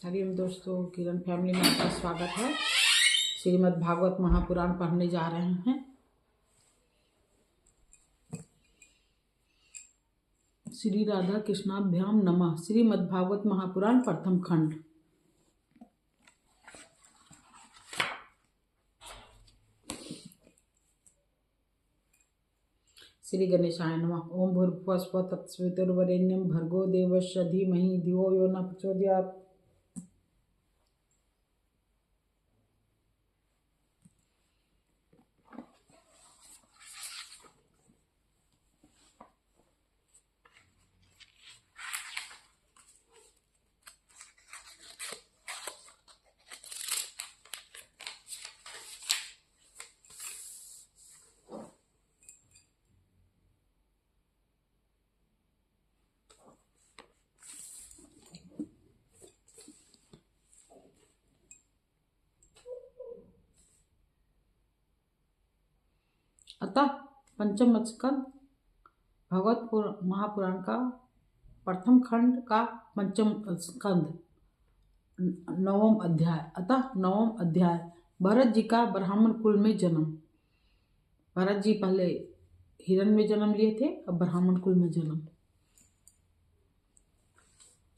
हरिओम दोस्तों, किरण फैमिली में आपका स्वागत है। श्रीमद् भागवत महापुराण पढ़ने जा रहे हैं। श्री राधा कृष्णाभ्याम नमः। श्रीमद् भागवत महापुराण प्रथम खंड। श्री गणेशाय नमः। ओम भूर्भुवः स्वः तत्सवितुर्वरेण्यं भर्गो देवस्य धीमहि धियो यो न प्रचोदयात्। अतः पंचम स्कंद भगवत महापुराण का प्रथम खंड का पंचम स्कंद नवम अध्याय। अतः नवम अध्याय भरत जी का ब्राह्मण कुल में जन्म। भरत जी पहले हिरण में जन्म लिए थे, अब ब्राह्मण कुल में जन्म।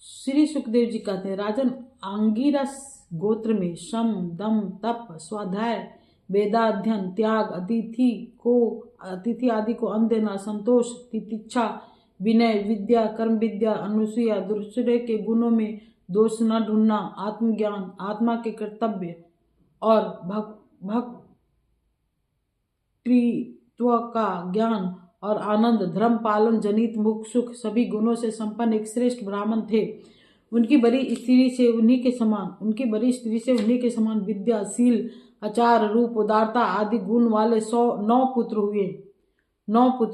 श्री सुखदेव जी कहते हैं, राजन आंगिरस गोत्र में शम दम तप स्वाध्याय वेदाध्ययन त्याग अतिथि आदि को अन्न देना संतोष तितिक्षा विनय विद्या कर्म विद्या अनुसूया दूसरे के गुणों में दोष न ढूंढना आत्मज्ञान आत्मा के कर्तव्य और भक्तृत्व का ज्ञान और आनंद धर्म पालन जनित मुख सुख सभी गुणों से संपन्न एक श्रेष्ठ ब्राह्मण थे। उनकी बड़ी स्त्री से उन्हीं के समान विद्या शील आचार रूप उदारता आदि गुण वाले 9 पुत्र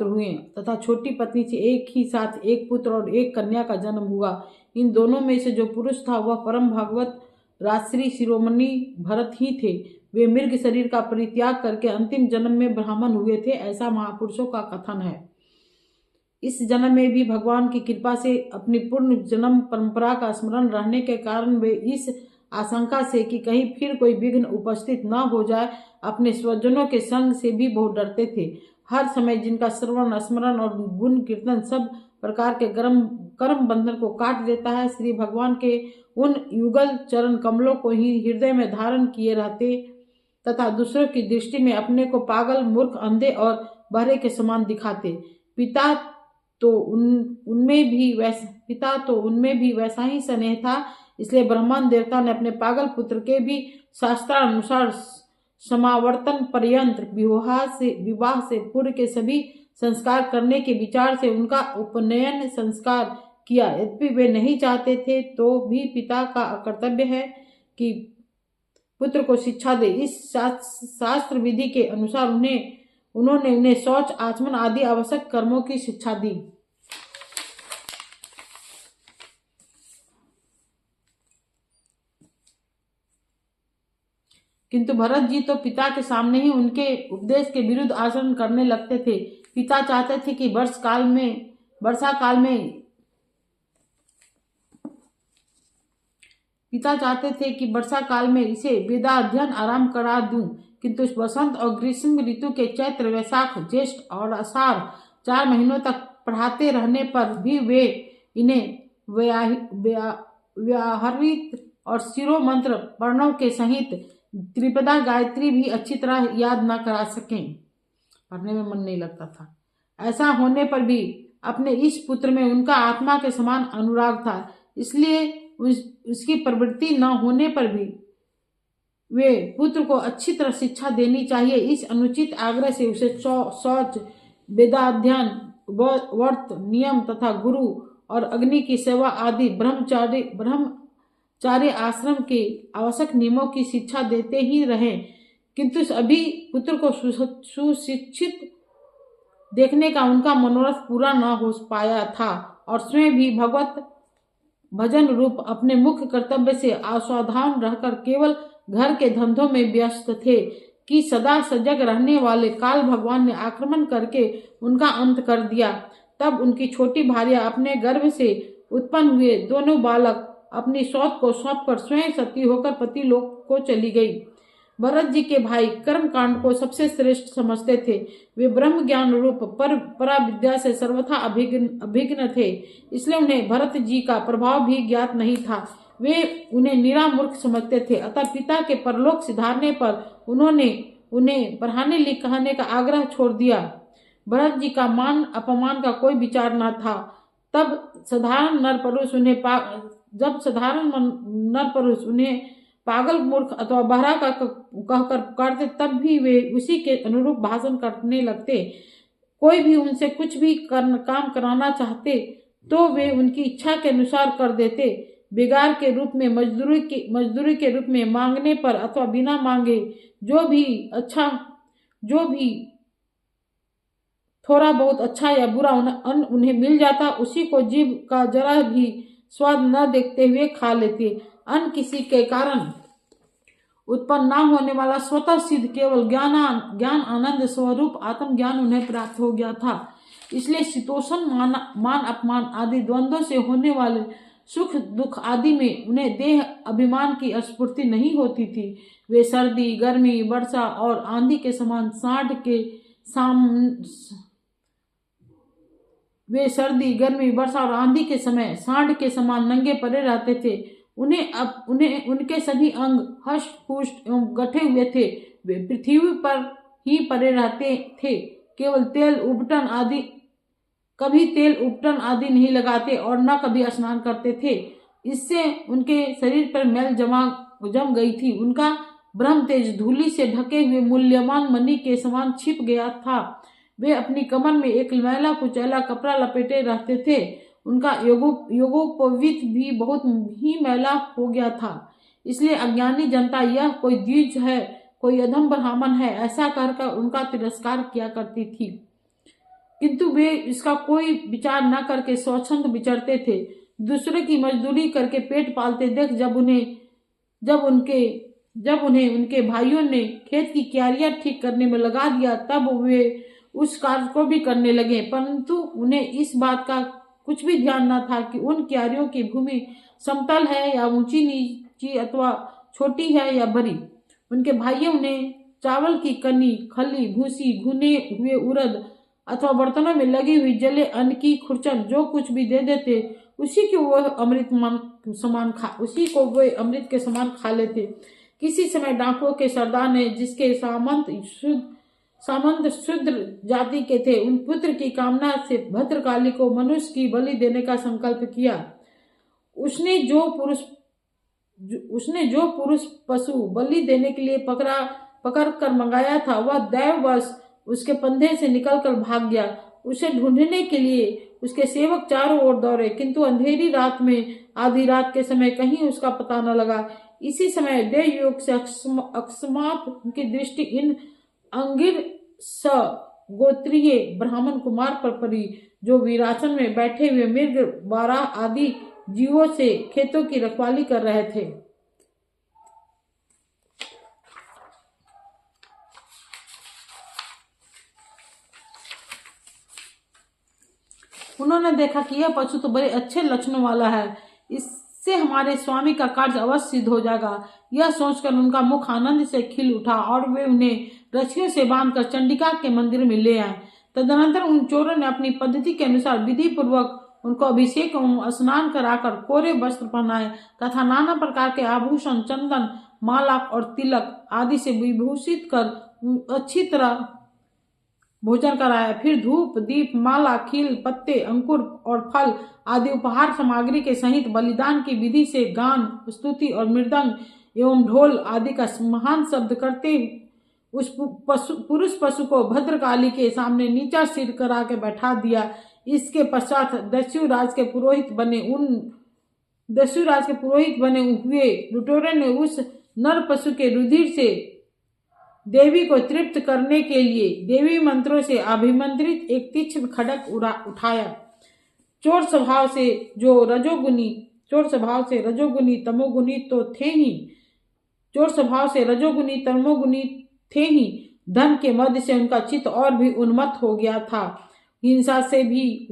हुए तथा छोटी पत्नी से एक ही साथ एक पुत्र और एक कन्या का जन्म हुआ। इन दोनों में से जो पुरुष था वह परम भागवत राजश्री शिरोमणि भरत ही थे। वे मृग शरीर का परित्याग करके अंतिम जन्म में ब्राह्मण हुए थे, ऐसा महापुरुषों का कथन है। इस जन्म में भी भगवान की कृपा से अपनी पूर्ण जन्म परंपरा का स्मरण रहने के कारण वे इस आशंका से कि कहीं फिर कोई विघ्न उपस्थित न हो जाए अपने स्वजनों के संग से भी बहुत डरते थे। हर समय जिनका श्रवण स्मरण और गुण कीर्तन सब प्रकार के कर्म बंधन को काट देता है, श्री भगवान के उन युगल चरण कमलों को ही हृदय में धारण किए रहते तथा दूसरों की दृष्टि में अपने को पागल मूर्ख अंधे और बहरे के समान दिखाते। पिता तो उनमें भी वैसा ही स्नेह था, इसलिए ब्रह्मांड देवता ने अपने पागल पुत्र के भी शास्त्रानुसार समावर्तन पर्यंत विवाह से पूर्व के सभी संस्कार करने के विचार से उनका उपनयन संस्कार किया। यद्यपि वे नहीं चाहते थे तो भी पिता का कर्तव्य है कि पुत्र को शिक्षा दे। इस शास्त्र विधि के अनुसार उन्होंने उन्हें शौच आचमन आदि आवश्यक कर्मों की शिक्षा दी। किंतु भरत जी तो पिता के सामने ही उनके उपदेश के विरुद्ध आचरण करने लगते थे। पिता चाहते थे कि वर्षा काल में इसे वेदाध्ययन आरंभ करा दूं, किंतु वसंत और ग्रीष्म ऋतु के चैत्र वैशाख ज्येष्ठ और आषाढ़ 4 महीनों तक पढ़ाते रहने पर भी वे इन्हें व्याहृत और शिरो मंत्र वर्णों के सहित त्रिपदा गायत्री भी अच्छी तरह याद न करा सकें। पढ़ने में मन नहीं लगता था। ऐसा होने पर भी अपने इस पुत्र में उनका आत्मा के समान अनुराग था, इसलिए उसकी प्रवृत्ति न होने पर भी वे पुत्र को अच्छी तरह शिक्षा देनी चाहिए, इस अनुचित आग्रह से उसे शौच वेदाध्ययन व्रत नियम तथा गुरु और अग्नि की सेवा आदि ब्रह्मचार्य आश्रम के आवश्यक नियमों की शिक्षा देते ही रहे। किंतु अभी पुत्र को सुशिक्षित देखने का उनका मनोरथ पूरा न हो पाया था और स्वयं भी भगवत भजन रूप अपने मुख्य कर्तव्य से असावधान रहकर केवल घर के धंधों में व्यस्त थे कि सदा सजग रहने वाले काल भगवान ने आक्रमण करके उनका अंत कर दिया। तब उनकी छोटी भार्या अपने गर्भ से उत्पन्न हुए दोनों बालक अपनी सौत को सौंपकर स्वयं सती होकर पति लोक को चली गई। भरत जी के भाई कर्मकांड को सबसे श्रेष्ठ समझते थे। वे ब्रह्म ज्ञान रूप परा विद्या से सर्वथा अभिज्ञ थे, इसलिए उन्हें भरत जी का प्रभाव भी ज्ञात नहीं था। वे उन्हें निरा मूर्ख समझते थे। अतः पिता के परलोक सिधारने पर उन्होंने उन्हें पढ़ाने लिखाने का आग्रह छोड़ दिया। भरत जी का मान अपमान का कोई विचार न था। जब साधारण नर पुरुष उन्हें पागल, मूर्ख अथवा बहरा का कहकर पुकारते, तब भी वे उसी के अनुरूप भाषण करने लगते। कोई भी उनसे कुछ भी काम कराना चाहते तो वे उनकी इच्छा के अनुसार कर देते। बेगार के रूप में, मजदूरी के रूप में मांगने पर अथवा बिना मांगे जो भी थोड़ा बहुत अच्छा या बुरा अन्न उन्हें मिल जाता, उसी को जीभ का जरा भी स्वाद न देखते हुए खा लेते। अन्न किसी के कारण उत्पन्न न होने वाला स्वतः सिद्ध केवल ज्ञान आनंद स्वरूप आत्मज्ञान उन्हें प्राप्त हो गया था। इसलिए शीतोषण, मान अपमान आदि द्वंद्वों से होने वाले सुख दुख आदि में उन्हें देह अभिमान की स्फूर्ति नहीं होती थी। वे सर्दी, गर्मी, वर्षा और आंधी के समान सांड के समान नंगे पड़े रहते थे। उनके सभी अंग हष्ट पुष्ट एवं गठे हुए थे। वे पृथ्वी पर ही पड़े रहते थे। कभी तेल उपटन आदि नहीं लगाते और न कभी स्नान करते थे। इससे उनके शरीर पर मैल जम गई थी। उनका ब्रह्म तेज धूलि से ढके हुए मूल्यवान मणि के समान छिप गया था। वे अपनी कमर में एक मैला कुचैला कपड़ा लपेटे रहते थे। उनका योगोपवीत भी बहुत ही मैला हो गया था। इसलिए अज्ञानी जनता यह कोई द्विज है, कोई अधम ब्राह्मण है, ऐसा कहकर उनका तिरस्कार किया करती थी। किंतु वे इसका कोई विचार न करके स्वच्छंद विचरते थे। दूसरे की मजदूरी करके पेट पालते देख जब उन्हें उनके भाइयों ने खेत की क्यारियां ठीक करने में लगा दिया, तब वे उस कार्य को भी करने लगे। परंतु उन्हें इस बात का कुछ भी ध्यान न था कि उन क्यारियों की भूमि समतल है या ऊंची नीची अथवा छोटी है या बड़ी। उनके भाइयों उन्हें चावल की कनी, खली, भूसी, भुने हुए उड़द अथवा बर्तनों में लगी हुई जले अन्न की खुरचन जो कुछ भी दे देते, उसी को वह अमृत के समान खा लेते। किसी समय डाकुओं के सरदार ने, जिसके सामंत शूद्र जाति के थे, उन पुत्र की कामना से भद्रकाली को मनुष्य की बलि देने का संकल्प किया। उसने जो पुरुष पशु बलि देने के लिए पकड़ कर मंगाया था, वह दैववश उसके पंधे से निकलकर भाग गया। उसे ढूंढने के लिए उसके सेवक चारों ओर दौड़े, किंतु अंधेरी रात में आधी रात के समय कहीं उसका पता न लगा। इसी समय देवयोग से अकस्मात उनकी दृष्टि इन अंगिर गोत्रीय ब्राह्मण कुमार पर पड़ी, जो वीरासन में बैठे हुए मृग, बारह आदि जीवों से खेतों की रखवाली कर रहे थे। उन्होंने देखा कि यह पशु तो बड़े अच्छे लक्षणों वाला है, इससे हमारे स्वामी का कार्य अवश्य सिद्ध हो जाएगा। यह सोचकर उनका मुख आनंद से खिल उठा और वे उन्हें रस्सियों से बांधकर चंडिका के मंदिर में ले आए। तदनंतर उन चोरों ने अपनी पद्धति के अनुसार विधि पूर्वक उनको अभिषेक एवं स्नान कराकर कोरे वस्त्र पहनाए तथा नाना प्रकार के आभूषण, चंदन, माला और तिलक आदि से विभूषित कर अच्छी तरह भोजन कराया। फिर धूप, दीप, माला, खील, पत्ते, अंकुर और फल आदि उपहार सामग्री के सहित बलिदान की विधि से गान, स्तुति और मृदंग एवं ढोल आदि का महान शब्द करते उस पुरुष पशु को भद्रकाली के सामने नीचा सिर करा के बैठा दिया। इसके पश्चात दस्युराज के पुरोहित बने हुए लुटेरों ने उस नर पशु के रुधिर से देवी को तृप्त करने के लिए देवी मंत्रों से अभिमंत्रित एक तीक्ष्ण खड्ग उठाया। चोर स्वभाव से रजोगुनी तमोगुनी थे ही धन के मध्य से उनका चित्त और भी उन्मत्त हो गया था। हिंसा में भी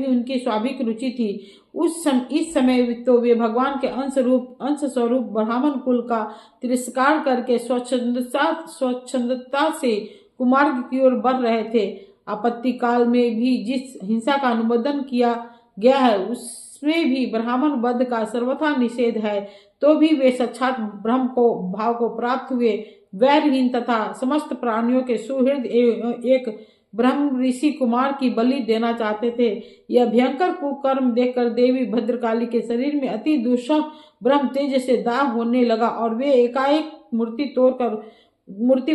उनकी स्वाभाविक रुचि थी। इस समय तो वे भगवान के अंश स्वरूप ब्राह्मण कुल का तिरस्कार करके स्वच्छंदता से कुमार्ग की ओर बढ़ रहे थे। आपत्ति काल में भी जिस हिंसा का अनुमोदन किया गया है उसमें भी ब्राह्मण वध का सर्वथा निषेध है। तो भी वे साक्षात ब्रह्म को भाव को प्राप्त हुए वैरहीन तथा समस्त प्राणियों के सुहृद एक ब्रह्म ऋषि कुमार की बलि देना चाहते थे। यह भयंकर कुकर्म देखकर देवी भद्रकाली के शरीर में अति दुस्सह ब्रह्म तेज से दाह होने लगा और वे एकाएक मूर्ति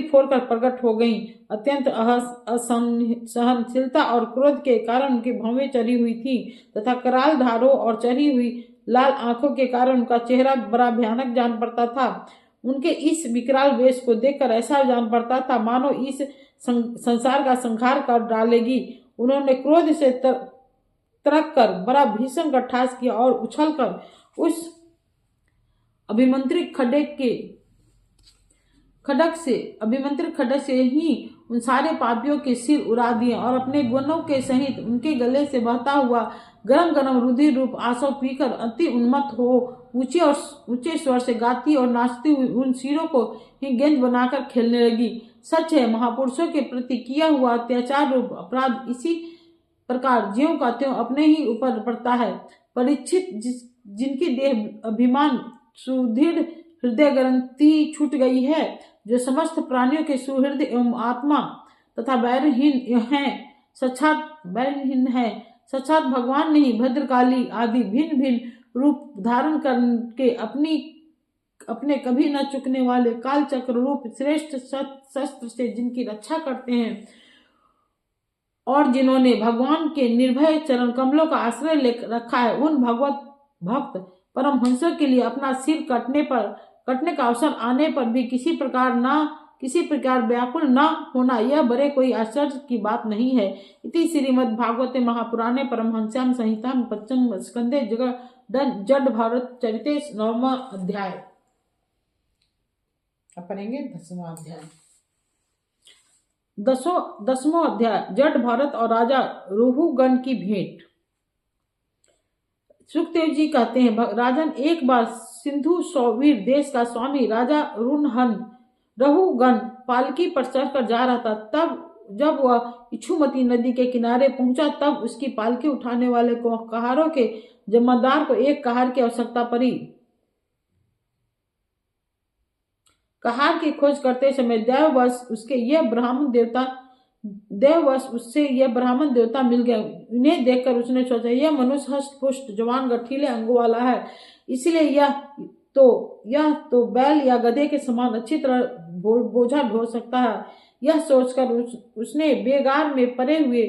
फोड़कर प्रकट हो गईं। अत्यंत असहनशीलता और क्रोध के कारण उनकी भौवें चढ़ी हुई थी तथा कराल धारों और चढ़ी हुई लाल आंखों के कारण उनका चेहरा बड़ा भयानक जान पड़ता था। उनके इस विकराल वेश को देखकर ऐसा जान पड़ता था मानो इस संसार का संहार कर डालेगी। उन्होंने क्रोध से तरक कर बड़ा भीषण गट्ठास किया और उछलकर उस अभिमंत्रित खड्ग से ही उन सारे पापियों के सिर उड़ा दिए और अपने गुणों के सहित उनके गले से बहता हुआ गरम रुधिर रूप आंसू पीकर अति उन्मत्त हो ऊंचे स्वर से गाती और नाचती हुई उन सिरों को ही गेंद बनाकर खेलने लगी। सच है, महापुरुषों के प्रति किया हुआ अत्याचार रूप अपराध इसी प्रकार ज्यों का त्यों अपने ही ऊपर पड़ता है। परीक्षित जिनकी देह अभिमान सुदृढ़ हृदय ग्रंथि छूट गई है, जो समस्त प्राणियों के सुहृद एवं आत्मा तथा बैरहीन है, साक्षात भगवान नहीं भद्रकाली आदि भिन्न भिन्न रूप धारण करके अपने कभी न चुकने वाले काल चक्र रूप श्रेष्ठ शस्त्र से जिनकी रक्षा करते हैं और जिन्होंने भगवान के निर्भय चरण कमलों का आश्रय ले रखा है, उन भगवत भक्त परमहंसों के लिए अपना सिर कटने का अवसर आने पर भी किसी प्रकार व्याकुल न होना यह बड़े कोई आश्चर्य की बात नहीं है। इति श्रीमद् भागवते महापुराणे परमहंस्याम संहिता पंचम स्कंदे जड़ भारत चरिते 9वां अध्याय। अब पढ़ेंगे 10वां अध्याय। 10वां अध्याय जड़ भारत और राजा रोहुगण की भेंट। सुखदेव जी कहते हैं, राजन एक बार सिंधु सौवीर देश का स्वामी राजा रहुगण पालकी पर चढ़कर जा रहा था। तब जब वह इछुमती नदी के किनारे पहुंचा तब उसकी पालकी उठाने वाले कहारों के जमादार को एक कहार की आवश्यकता पड़ी। कहार की खोज करते समय देववश उससे यह ब्राह्मण देवता मिल गया। इन्हें देखकर उसने सोचा यह मनुष्य हष्ट पुष्ट जवान गठीले अंगों वाला है, इसलिए यह तो बैल या गधे के समान अच्छी तरह बोझा ढो सकता है। यह सोचकर उसने बेगार में पड़े हुए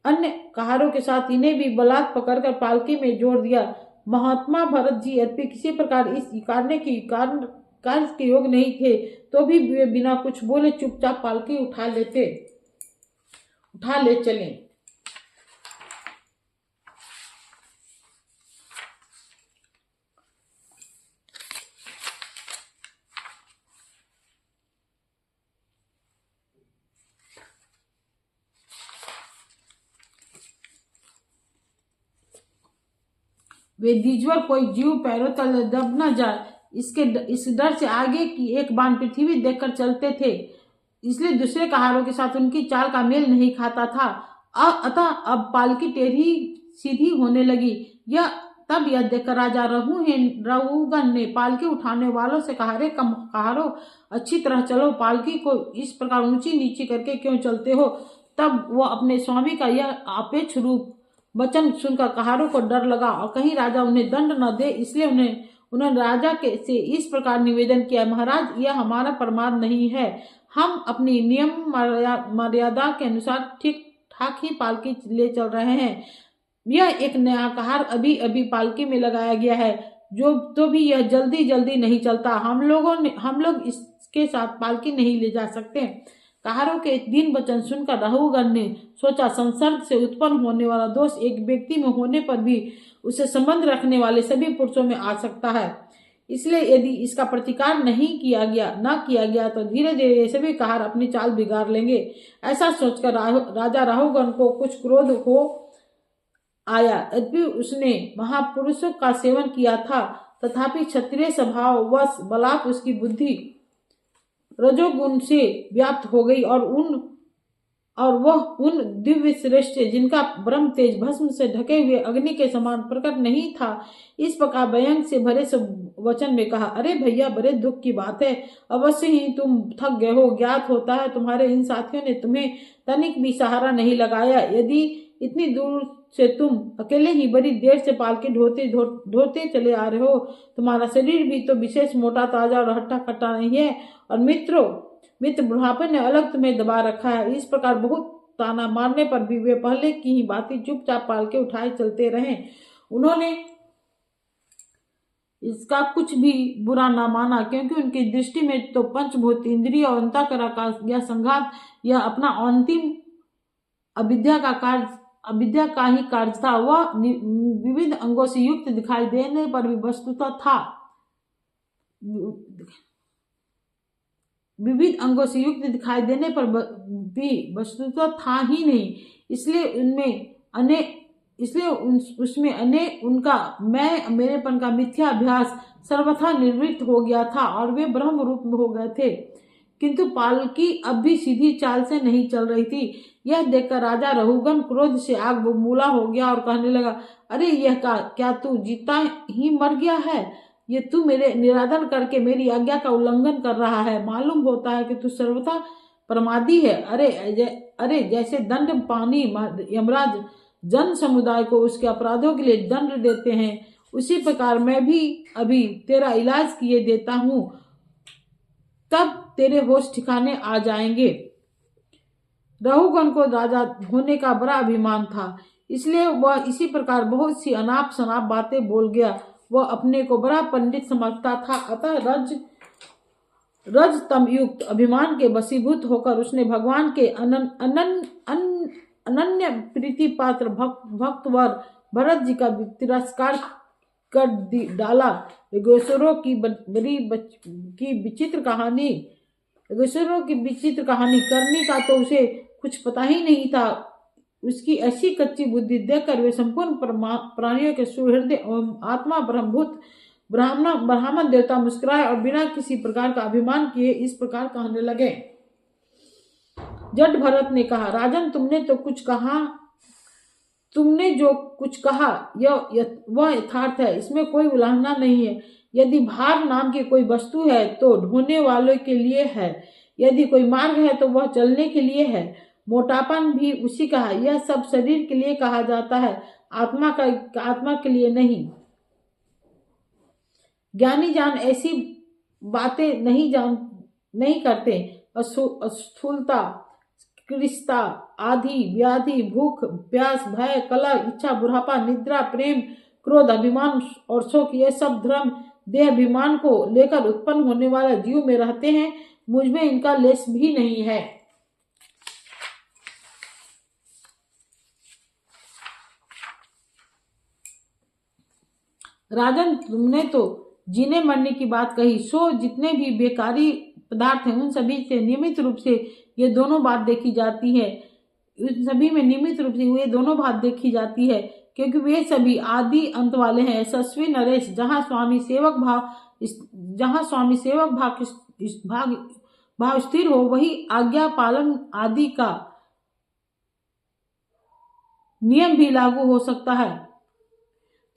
अन्य कहारों के साथ इन्हें भी बलात् पकड़कर पालकी में जोड़ दिया। महात्मा भरत जी यद्यपि किसी प्रकार इस कार्य के योग नहीं थे, तो भी वे बिना कुछ बोले चुपचाप पालकी उठा ले चले। वे दीजवर कोई जीव पैरों तले दब न जाए इस डर से आगे की एक बाण पृथ्वी देखकर चलते थे, इसलिए दूसरे कहारों के साथ उनकी चाल का मेल नहीं खाता था। अतः अब पालकी टेढ़ी सीधी होने लगी। तब यह देखकर राजा रहुगण ने पालकी उठाने वालों से कहारों अच्छी तरह चलो, पालकी को इस प्रकार ऊंची नीची करके क्यों चलते हो। तब वह अपने स्वामी का यह आपेक्ष रूप वचन सुनकर कहारों को डर लगा और कहीं राजा उन्हें दंड न दे, इसलिए उन्होंने राजा से इस प्रकार निवेदन किया, महाराज यह हमारा प्रमाद नहीं है, हम अपनी नियम मर्यादा के अनुसार ठीक ठाक ही पालकी ले चल रहे हैं। यह एक नया कहार अभी पालकी में लगाया गया है, जो तो भी यह जल्दी नहीं चलता। हम लोग इसके साथ पालकी नहीं ले जा सकते। कहारों के दीन वचन सुनकर रहुगण ने सोचा, संसर्ग से उत्पन्न होने वाला दोष एक व्यक्ति में होने पर भी उसे संबंध रखने वाले सभी पुरुषों में आ सकता है, इसलिए यदि इसका प्रतिकार न किया गया तो धीरे धीरे ये सभी कहार अपनी चाल बिगाड़ लेंगे। ऐसा सोचकर राजा रहुगण को कुछ क्रोध हो आया। यद्यपि उसने महापुरुषों का सेवन किया था, तथापि क्षत्रिय स्वभाव वश बलात् उसकी बुद्धि रजोगुण से व्याप्त हो गई और वह उन दिव्य श्रेष्ठ जिनका ब्रह्म तेज भस्म से ढके हुए अग्नि के समान प्रकट नहीं था। इस प्रकार व्यंग से भरे सब वचन में कहा, अरे भैया, बड़े दुख की बात है। अवश्य ही तुम थक गए हो। ज्ञात होता है तुम्हारे इन साथियों ने तुम्हें तनिक भी सहारा नहीं लगाया। यदि इतनी दूर से तुम अकेले ही बड़ी देर से पालके ढोते चले आ रहे हो, तुम्हारा शरीर भी तो विशेष मोटा ताजा और हट्टा कट्टा नहीं है, और मित्र बुढ़ापे ने अलग तुम्हें दबा रखा है। इस प्रकार बहुत ताना मारने पर भी वे पहले की ही बातें चुपचाप पाल के उठाए चलते रहे। उन्होंने इसका कुछ भी बुरा ना माना, क्योंकि उनकी दृष्टि में तो पंचभूत इंद्रिय और अंतःकरण का यह संघात, यह अपना अंतिम अविद्या का ही कार्य था। वह विविध अंगों से युक्त दिखाई देने पर भी वस्तुतः था विविध अंगों से युक्त दिखाई देने पर भी वस्तुतः था ही नहीं। इसलिए उसमें उनका मैं मेरेपन का मिथ्या अभ्यास सर्वथा निवृत्त हो गया था और वे ब्रह्म रूप में हो गए थे। किंतु पालकी अब भी सीधी चाल से नहीं चल रही थी। यह देखकर राजा रहुगन क्रोध से आग बबूला हो गया और कहने लगा, अरे यह क्या तू जीता ही मर गया है? ये तू मेरे निरादर करके मेरी आज्ञा का उल्लंघन कर रहा है। मालूम होता है कि तू सर्वथा प्रमादी है। अरे जैसे दंड पानी यमराज जन समुदाय को उसके अपराधों के लिए दंड देते हैं, उसी प्रकार मैं भी अभी तेरा इलाज किए देता हूँ, तब तेरे होश ठिकाने आ जाएंगे। रहुगण को राजा होने का बड़ा अभिमान था, इसलिए वह इसी प्रकार बहुत सी अनाप शनाप बातें बोल गया। वह अपने को बड़ा पंडित समझता था, अतः रजतम युक्त अभिमान के वशीभूत होकर उसने भगवान के अनन्य प्रीति पात्र भक्तवर भरत जी का तिरस्कार कर डाला। योगेश्वरों की विचित्र कहानी करने का तो उसे कुछ पता ही नहीं था। उसकी ऐसी कच्ची बुद्धि देखकर वे संपूर्ण प्राणियों के सुहृदय एवं आत्मा ब्रह्मभूत ब्राह्मण देवता मुस्कुराए और बिना किसी प्रकार का अभिमान किए इस प्रकार कहने लगे। जट भरत ने कहा, राजन, तुमने जो कुछ कहा वह यथार्थ है, इसमें कोई उल्लंघना नहीं है। यदि भार नाम की कोई वस्तु है तो ढोने वालों के लिए है, यदि कोई मार्ग है तो वह चलने के लिए है। मोटापन भी उसी का है। यह सब शरीर के लिए कहा जाता है, आत्मा के लिए नहीं। ज्ञानी जान ऐसी बातें नहीं करते। स्थूलता, कृष्णता आदि व्याधि, भूख प्यास, भय, कलह, इच्छा, बुढ़ापा, निद्रा, प्रेम, क्रोध, अभिमान और शोक, ये सब धर्म देह अभिमान को लेकर उत्पन्न होने वाले जीव में रहते हैं। मुझ में इनका लेश भी नहीं है। राजन, तुमने तो जीने मरने की बात कही, सो जितने भी बेकारी पदार्थ हैं उन सभी से नियमित रूप से ये दोनों बात देखी जाती है। उन सभी में नियमित रूप से ये दोनों बात देखी जाती है, क्योंकि वे सभी आदि अंत वाले हैं। यशस्वी नरेश, जहाँ स्वामी सेवक भाव स्थिर हो, वही आज्ञा पालन आदि का नियम भी लागू हो सकता है।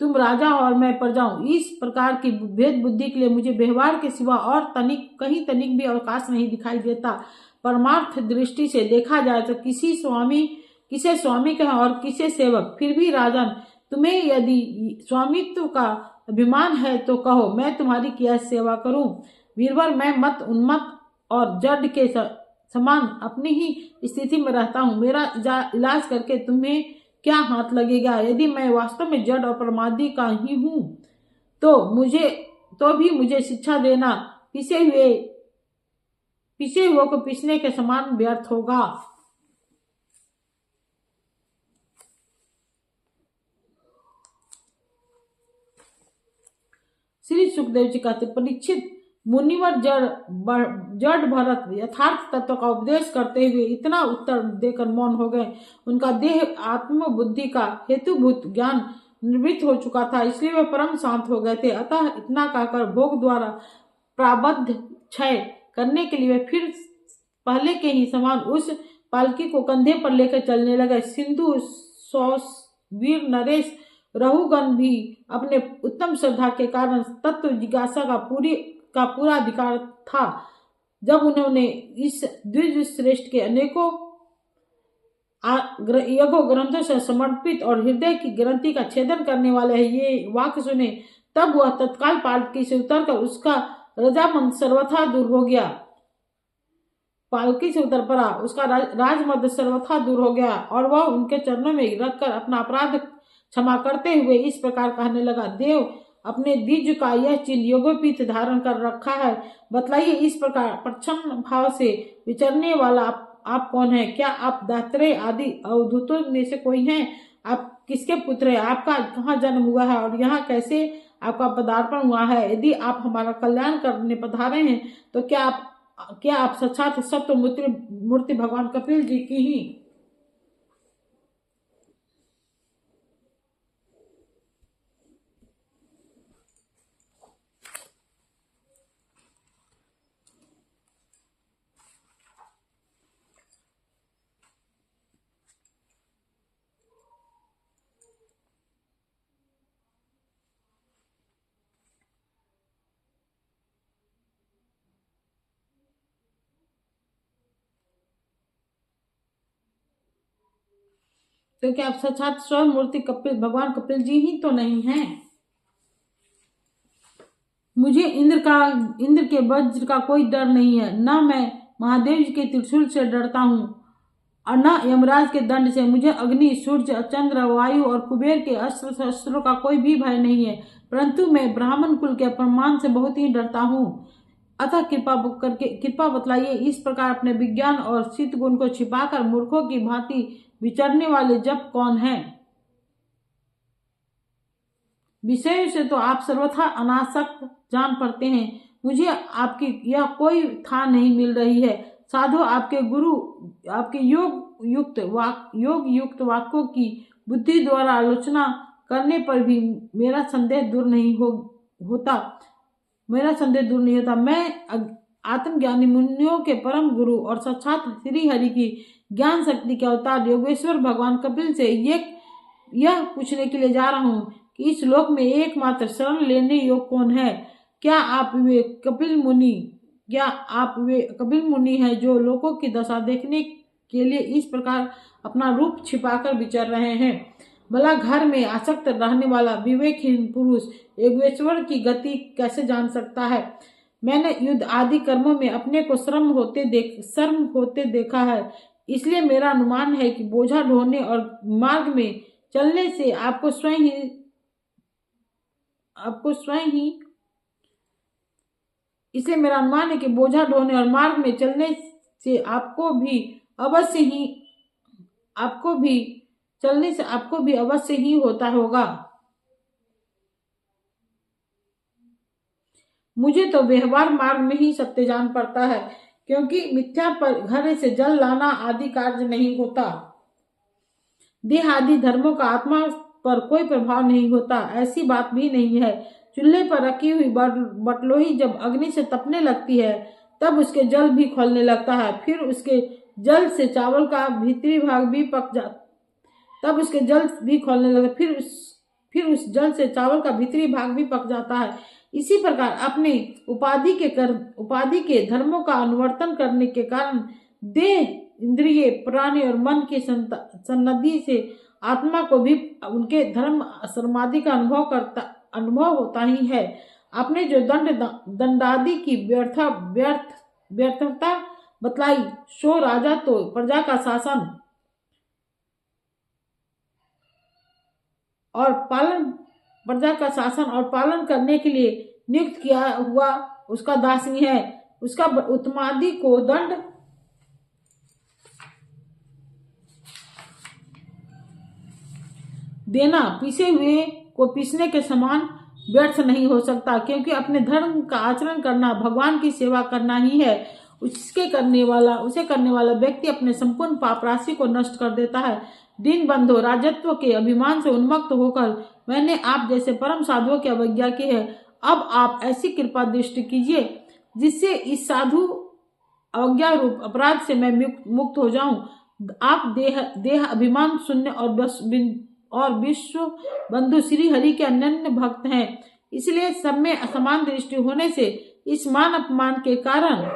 तुम राजा और मैं प्रजाऊं, इस प्रकार की भेद बुद्धि के लिए मुझे व्यवहार के सिवा और कहीं तनिक भी अवकाश नहीं दिखाई देता। परमार्थ दृष्टि से देखा जाए तो किसे स्वामी कहें और किसे सेवक। फिर भी राजन, तुम्हें यदि स्वामित्व का अभिमान है तो कहो, मैं तुम्हारी क्या सेवा करूं। वीरवर, मैं मत उन्मत्त और जड़ के समान अपनी ही स्थिति में रहता हूँ। मेरा इलाज करके तुम्हें क्या हाथ लगेगा? यदि मैं वास्तव में जड़ और प्रमादी का ही हूँ तो भी मुझे शिक्षा देना पिसे हुए को पिसने के समान व्यर्थ होगा। श्री सुखदेव जी कहते, परीक्षित, मुनिवर जड़ भरत यथार्थ तत्व का उपदेश करते हुए इतना उत्तर देकर मौन हो गए। उनका देह आत्म बुद्धि का हेतुभूत ज्ञान निवृत्त हो चुका था, इसलिए वे परम शांत हो गए थे। अतः इतना कहकर भोग द्वारा प्राबद्ध क्षय करने के लिए वे फिर पहले के ही समान उस पालकी को कंधे पर लेकर चलने लगे। सिंधु, सौस, वीर, नरेश, रहुगण भी अपने उत्तम श्रद्धा के कारण तत्व जिज्ञासा का पूरा अधिकार था। जब उन्होंने इस द्विज श्रेष्ठ के अनेकों यज्ञों ग्रंथों से समर्पित और हृदय की ग्रंथि का छेदन करने वाले ये वाक्य सुने, तब वह तत्काल पालकी से उतरकर उसका रजामंद सर्वथा दूर हो गया। पालकी से उतर पड़ा, उसका राजमद सर्वथा दूर हो गया और वह उनके चरणों में रखकर अपना अपराध क्षमा करते हुए इस प्रकार कहने लगा, देव, अपने द्विज का यह चिन्ह योगोपीत धारण कर रखा है, बतलाइए इस प्रकार प्रच्छन्न भाव से विचरने वाला आप कौन है? क्या आप दात्रेय आदि अवधूतों में से कोई हैं? आप किसके पुत्र हैं? आपका कहाँ जन्म हुआ है और यहाँ कैसे आपका पदार्पण हुआ है? यदि आप हमारा कल्याण करने पधारे हैं तो क्या आप साक्षात सत्य मूर्ति भगवान कपिल जी की ही? तो क्या आप साक्षात स्वयं मूर्ति भगवान कपिल जी ही तो नहीं हैं? मुझे इंद्र के वज्र का कोई डर नहीं है, न मैं महादेव जी के त्रिशूल से डरता हूँ और न यमराज के दंड से। मुझे अग्नि, सूर्य, चंद्र, वायु और कुबेर के अस्त्र शस्त्रों का कोई भी भय नहीं है, परंतु मैं ब्राह्मण कुल के अपमान से बहुत ही डरता हूँ। अतः कृपा बतलाइए, इस प्रकार अपने विज्ञान और सिद्ध गुण को छिपाकर मूर्खों की भांति विचरने वाले जप कौन है? विषय से तो आप सर्वथा अनासक्त जान पड़ते हैं। मुझे आपकी यह कोई था नहीं मिल रही है। साधु, आपके गुरु आपके योग युक्त वाक्यों की बुद्धि द्वारा आलोचना करने पर भी मेरा संदेह दूर नहीं होता। मैं आत्मज्ञानी मुनियों के परम गुरु और साक्षात श्री हरि की ज्ञान शक्ति के अवतार योगेश्वर भगवान कपिल से यह पूछने के लिए जा रहा हूँ कि इस लोक में एकमात्र शरण लेने योग्य कौन है? क्या आप वे कपिल मुनि हैं जो लोगों की दशा देखने के लिए इस प्रकार अपना रूप छिपाकर विचर रहे हैं? भला घर में आसक्त रहने वाला विवेकहीन पुरुष योगेश्वर की गति कैसे जान सकता है? मैंने युद्ध आदि कर्मों में अपने को शर्म होते देखा है, इसलिए मेरा अनुमान है कि बोझा ढोने और मार्ग में चलने से आपको स्वयं ही इसलिए मेरा अनुमान है कि बोझा ढोने और मार्ग में चलने से आपको भी अवश्य ही होता होगा। मुझे तो व्यवहार मार्ग में ही सत्य जान पड़ता है, क्योंकि मिथ्या पर घर से जल लाना आदि कार्य नहीं होता। देह आदि धर्मों का आत्मा पर कोई प्रभाव नहीं होता, ऐसी बात भी नहीं है। चूल्हे पर रखी हुई बटलोही जब अग्नि से तपने लगती है तब उसके जल भी खौलने लगता है, फिर उसके जल से चावल का भीतरी भाग भी पक जाता तब उसके जल भी खोलने लगे, फिर उस जल से चावल का भीतरी भाग भी पक जाता है। इसी प्रकार अपने उपाधि के धर्मों का अनुवर्तन करने के कारण देह, इंद्रिय, प्राणी और मन की सन्निधि से आत्मा को भी उनके धर्म समाधि का अनुभव होता ही है। आपने जो दंडादि की व्यर्थता बतलाई, सो राजा तो प्रजा का शासन और पालन करने के लिए नियुक्त किया हुआ उसका दासी है। उसका उत्तमादि को दंड देना पीसे हुए को पीसने के समान व्यर्थ नहीं हो सकता, क्योंकि अपने धर्म का आचरण करना भगवान की सेवा करना ही है। उसे करने वाला व्यक्ति अपने संपूर्ण पाप राशि को नष्ट कर देता है। दीन बंधु, राजत्व के अभिमान से उन्मुक्त होकर मैंने आप जैसे परम साधुओं की अवज्ञा की है। अब आप ऐसी कृपा दृष्टि कीजिए जिससे इस साधु अवज्ञा रूप अपराध से मैं मुक्त हो जाऊं। आप देह अभिमान शून्य और विश्व बंधु श्री हरि के अनन्य भक्त हैं, इसलिए सब में असमान दृष्टि होने से इस मान अपमान के कारण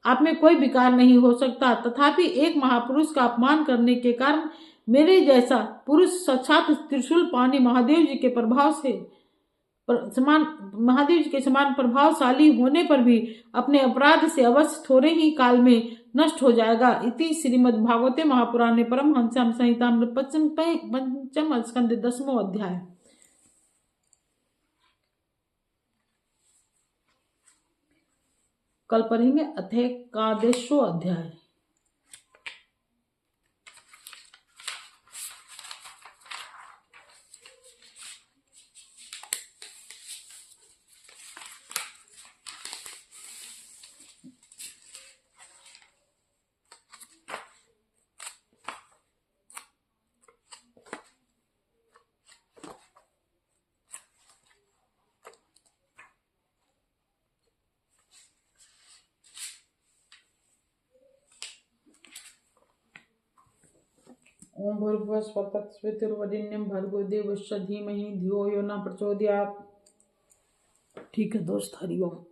आप में कोई विकार नहीं हो सकता। तथापि एक महापुरुष का अपमान करने के कारण मेरे जैसा पुरुष साक्षात त्रिशूल पानी महादेव जी के समान प्रभावशाली होने पर भी अपने अपराध से अवश्य थोड़े ही काल में नष्ट हो जाएगा। इति श्रीमद्भागवते महापुराणे परमहंस्याम संहिताम पंचम स्कंद 10वां अध्याय। कल पढ़ेंगे अथ एकादशो अध्याय। ओम भूर्भुवः स्वः तत्सवितुर्वरेण्यं भर्गो देवस्य धीमहि धियो यो न प्रचोदयात्। ठीक है दोस्त, हरिओम।